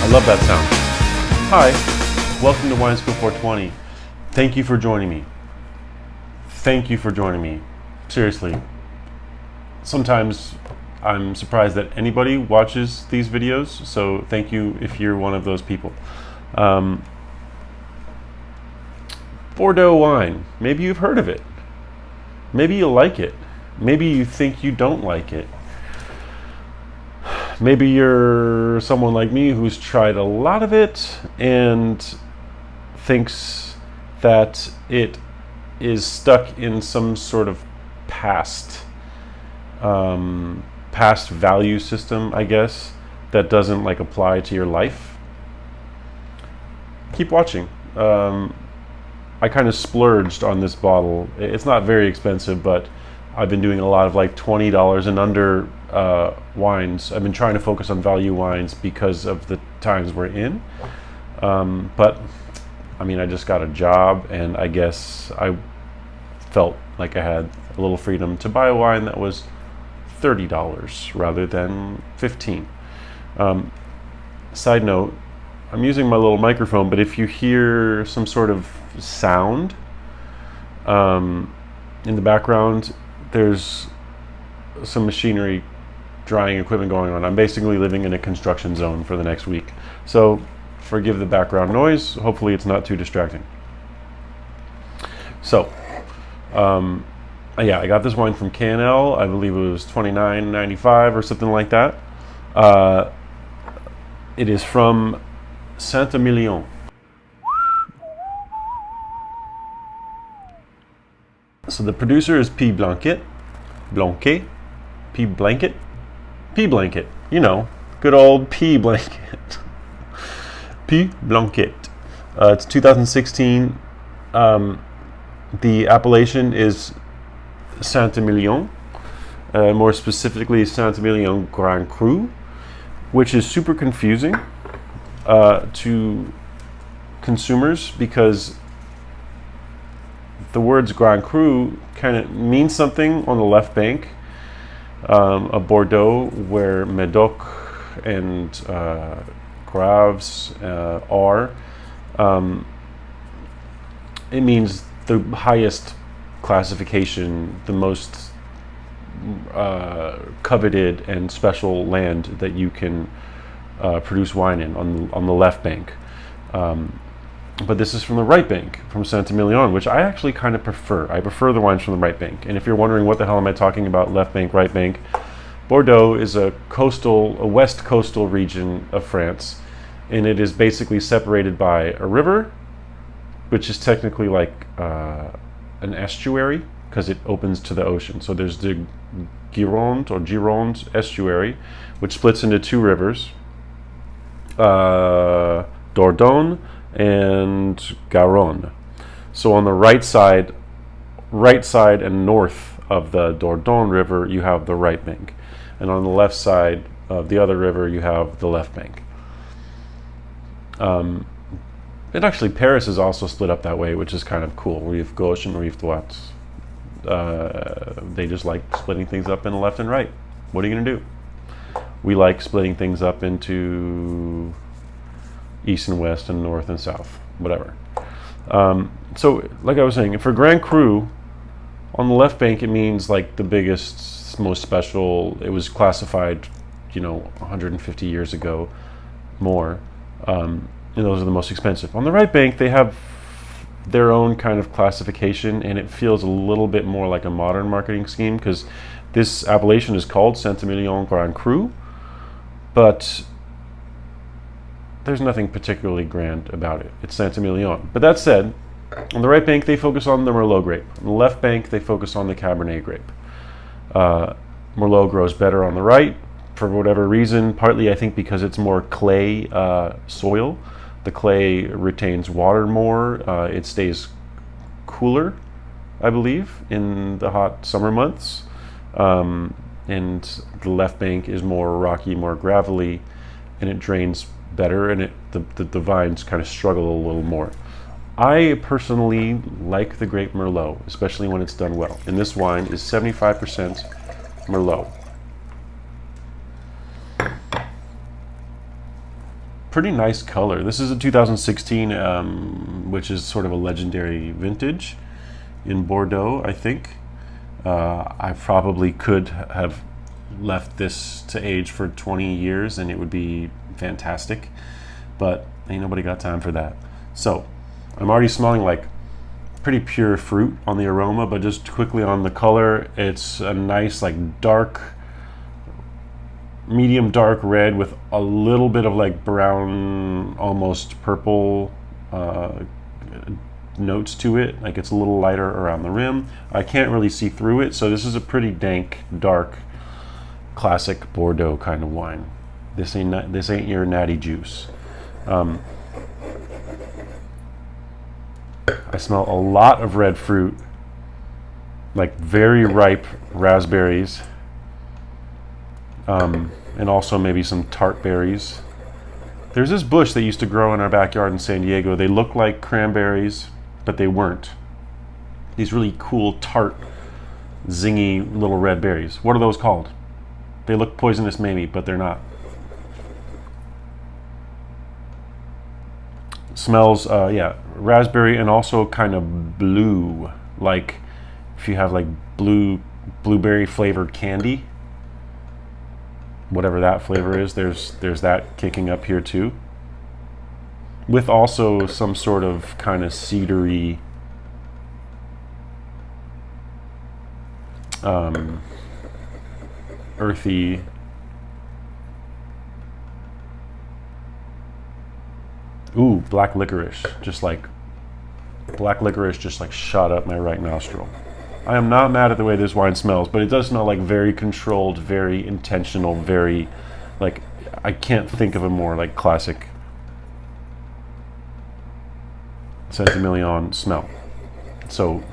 love that sound. Hi, welcome to Wine School 420. Thank you for joining me. Thank you for joining me. Seriously. Sometimes I'm surprised that anybody watches these videos, so thank you if you're one of those people. Bordeaux wine. Maybe you've heard of it. Maybe you like it. Maybe you think you don't like it. Maybe you're someone like me who's tried a lot of it and thinks that it is stuck in some sort of past value system, I guess, that doesn't apply to your life. Keep watching. I kind of splurged on this bottle. It's not very expensive, but I've been doing a lot of $20 and under wines. I've been trying to focus on value wines because of the times we're in. But I mean, I just got a job, and I guess I felt like I had a little freedom to buy a wine that was $30 rather than $15. Side note, I'm using my little microphone, but if you hear some sort of sound in the background, there's some machinery, drying equipment going on. I'm basically living in a construction zone for the next week. So forgive the background noise. Hopefully it's not too distracting. So, yeah, I got this wine from K&L. I believe it was $29.95 or something like that. It is from Emilion. So the producer is Blanquet, Blanquet, Blanquet, Blanquet. You know, good old Blanquet. Blanquet. It's 2016. The appellation is Emilion, more specifically Emilion Grand Cru, which is super confusing to consumers because the words Grand Cru kind of mean something on the left bank of Bordeaux, where Médoc and Graves are. It means the highest classification, the most coveted and special land that you can produce wine in on the left bank. But this is from the right bank, from Emilion, which I actually kind of prefer. I prefer the wines from the right bank. And if you're wondering what the hell am I talking about, left bank, right bank, Bordeaux is a west coastal region of France, and it is basically separated by a river, which is technically like an estuary because it opens to the ocean. So there's the Gironde estuary, which splits into two rivers, Dordogne and Garonne. So on the right side and north of the Dordogne River, you have the right bank, and on the left side of the other river, you have the left bank. And actually, Paris is also split up that way, which is kind of cool. Rive gauche and rive droite. They just like splitting things up in left and right. What are you going to do? We like splitting things up into east and west and north and south, whatever. So, like I was saying, for Grand Cru, on the left bank, it means the biggest, most special. It was classified, 150 years ago, more. And those are the most expensive. On the right bank, they have their own kind of classification, and it feels a little bit more like a modern marketing scheme because this appellation is called Emilion Grand Cru, but there's nothing particularly grand about it. It's Emilion. But that said, on the right bank, they focus on the Merlot grape. On the left bank, they focus on the Cabernet grape. Merlot grows better on the right for whatever reason, partly I think because it's more clay soil. The clay retains water more. It stays cooler, I believe, in the hot summer months. And the left bank is more rocky, more gravelly, and it drains better, and the vines kind of struggle a little more. I personally like the grape Merlot, especially when it's done well. And this wine is 75% Merlot. pretty nice color. This is a 2016, which is sort of a legendary vintage in Bordeaux, I think. I probably could have left this to age for 20 years and it would be fantastic, but ain't nobody got time for that. So I'm already smelling like pretty pure fruit on the aroma, but just quickly on the color, it's a nice like dark, medium dark red with a little bit of like brown, almost purple notes to it. Like it's a little lighter around the rim. I can't really see through it, so this is a pretty dank, dark, classic Bordeaux kind of wine. This ain't your natty juice. I smell a lot of red fruit, like very ripe raspberries, and also maybe some tart berries. There's this bush that used to grow in our backyard in San Diego. They look like cranberries, but they weren't. These really cool, tart, zingy little red berries. What are those called? They look poisonous maybe, but they're not. Smells, yeah, raspberry and also kind of blue. Like if you have like blueberry flavored candy, whatever that flavor is, there's that kicking up here too. With also some sort of kind of cedary, earthy, ooh, black licorice, just like shot up my right nostril. I am not mad at the way this wine smells, but it does smell like very controlled, very intentional, very, like, I can't think of a more like classic Emilion smell. So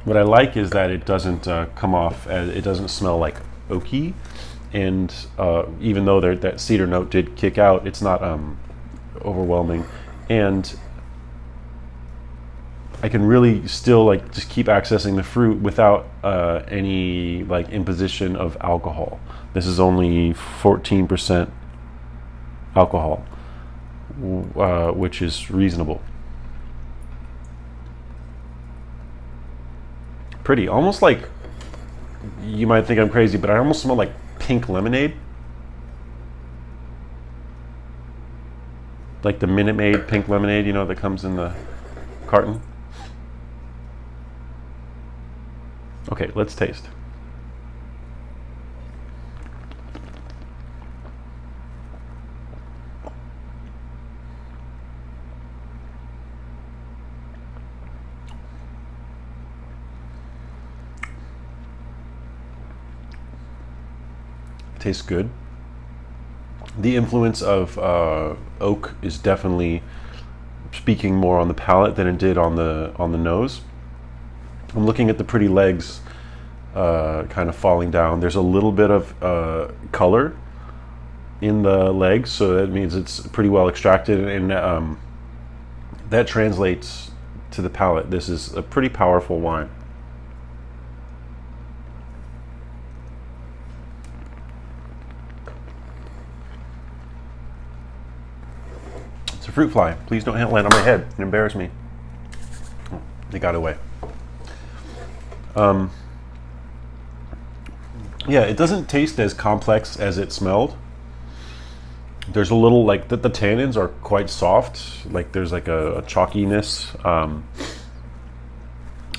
what I like is that it doesn't come off as, it doesn't smell like oaky, and even though that cedar note did kick out, it's not overwhelming, and I can really still like just keep accessing the fruit without any like imposition of alcohol. This is only 14% alcohol, which is reasonable. Pretty, almost like, you might think I'm crazy, but I almost smell like pink lemonade. Like the Minute Maid pink lemonade, you know, that comes in the carton. Okay, let's taste. Tastes good. The influence of oak is definitely speaking more on the palate than it did on the nose. I'm looking at the pretty legs kind of falling down. There's a little bit of color in the legs, so that means it's pretty well extracted, and that translates to the palate. This is a pretty powerful wine. It's a fruit fly. Please don't land on my head and embarrass me. Oh, they got away. Yeah, it doesn't taste as complex as it smelled. There's a little, like, the tannins are quite soft. Like, there's like a chalkiness,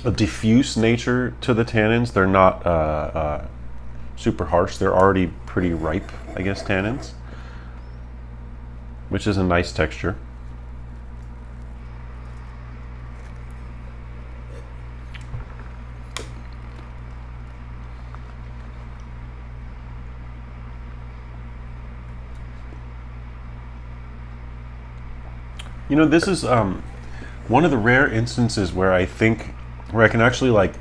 a diffuse nature to the tannins. They're not super harsh. They're already pretty ripe, I guess, tannins, which is a nice texture. You know, this is one of the rare instances where I can actually like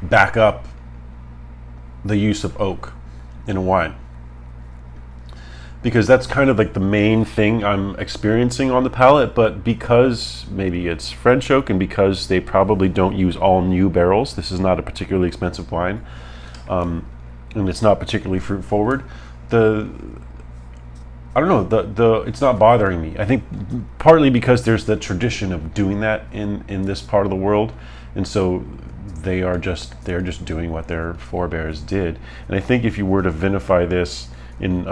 back up the use of oak in a wine. because that's kind of like the main thing I'm experiencing on the palate. But because maybe it's French oak and because they probably don't use all new barrels, this is not a particularly expensive wine, and it's not particularly fruit forward. I don't know, it's not bothering me. I think partly because there's the tradition of doing that in this part of the world, and so they're just doing what their forebears did. And I think if you were to vinify this in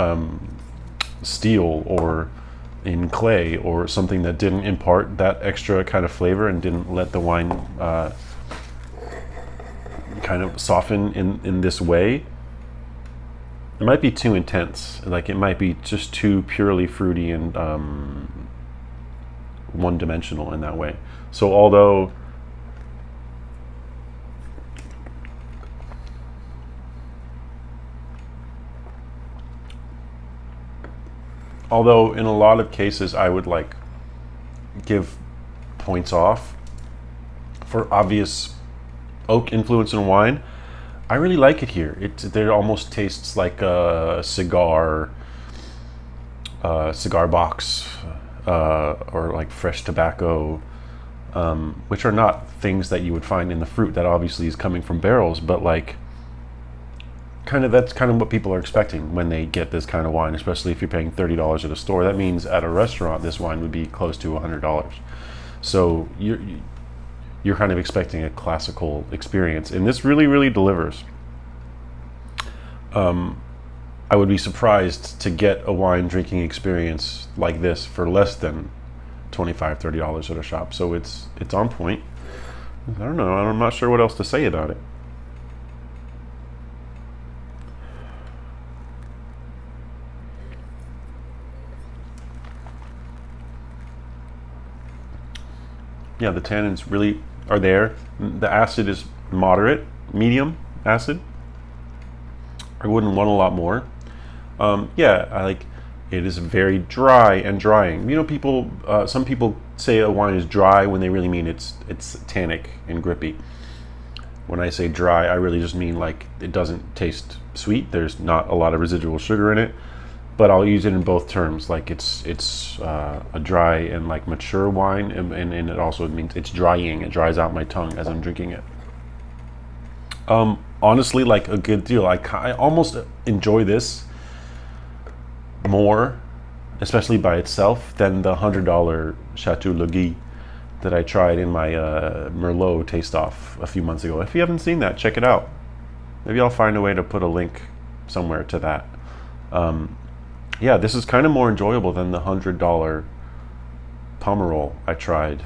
steel or in clay or something that didn't impart that extra kind of flavor and didn't let the wine kind of soften in this way, it might be too intense. Like it might be just too purely fruity and one-dimensional in that way. So although in a lot of cases I would like give points off for obvious oak influence in wine, I really like it here. It almost tastes like a cigar box or like fresh tobacco, which are not things that you would find in the fruit that obviously is coming from barrels, but like that's kind of what people are expecting when they get this kind of wine, especially if you're paying $30 at a store. That means at a restaurant this wine would be close to $100. So you're kind of expecting a classical experience, and this really, really delivers. I would be surprised to get a wine drinking experience like this for less than $25, $30 at a shop. So it's on point. I don't know. I'm not sure what else to say about it. Yeah, the tannins really are there. The acid is moderate, medium acid. I wouldn't want a lot more. I like it is very dry and drying. You know, some people say a wine is dry when they really mean it's tannic and grippy. When I say dry, I really just mean like it doesn't taste sweet. There's not a lot of residual sugar in it. But I'll use it in both terms. Like it's a dry and like mature wine, and it also means it's drying. It dries out my tongue as I'm drinking it. Honestly, like a good deal. I almost enjoy this more, especially by itself, than the $100 Chateau Le Guy that I tried in my Merlot taste-off a few months ago. If you haven't seen that, check it out. Maybe I'll find a way to put a link somewhere to that. Yeah, this is kind of more enjoyable than the $100 Pomerol I tried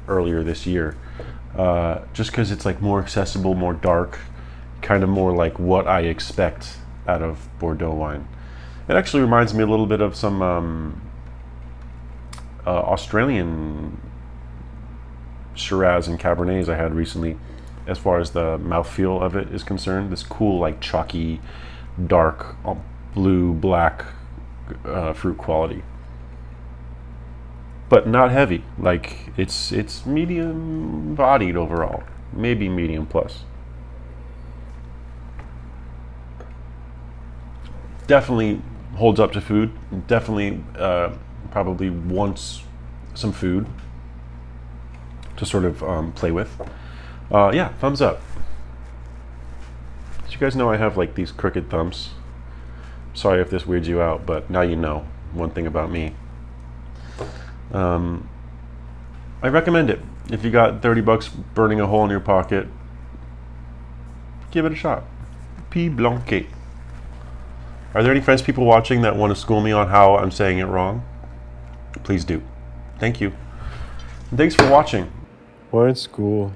earlier this year. Just because it's like more accessible, more dark, kind of more like what I expect out of Bordeaux wine. It actually reminds me a little bit of some Australian Shiraz and Cabernets I had recently, as far as the mouthfeel of it is concerned. This cool, like chalky, dark, blue, black fruit quality, but not heavy. Like it's medium bodied overall, maybe medium plus. Definitely holds up to food. Definitely probably wants some food to sort of play with. Yeah, thumbs up. So you guys know I have like these crooked thumbs. Sorry if this weirds you out, but now you know one thing about me. I recommend it. If you got $30 burning a hole in your pocket, give it a shot. Blanquet. Are there any French people watching that want to school me on how I'm saying it wrong? Please do. Thank you. And thanks for watching. Wine School.